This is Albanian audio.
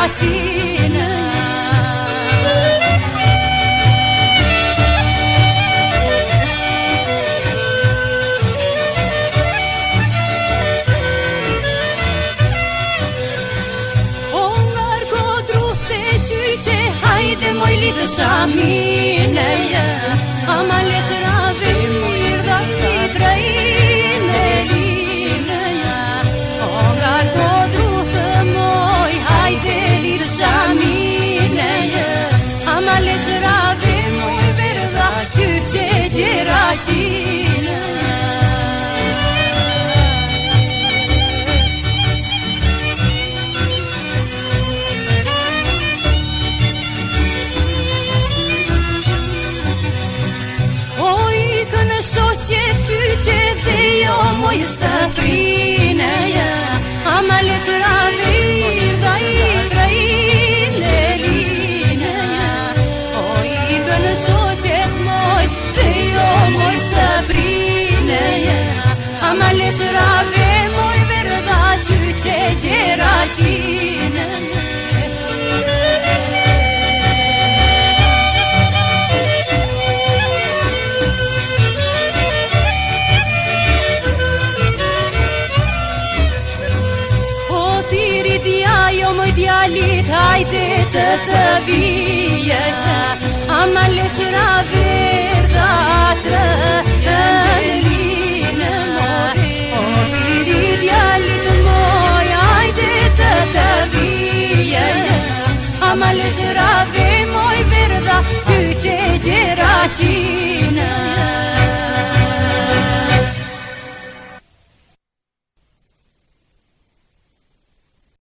gjeratina. Hajde moj lidë shamine, ama leshrave mirda i drejnë line. O nga kodrutë moj, hajde lidë shamine, ama leshrave moj verda kypqe gjeratina. Shoqet kyqe dhe jo moj stëprine, ama leshrave mirda i drejnë line. O ikën shoqet moj dhe jo moj stëprine, ama leshrave moj verda kyqe gjeratina. Djalit hajde të vijet, ama leshrave verda në line. O tiri djalit moj, hajde të vijet, ama leshrave moj verda kyqe gjeratina.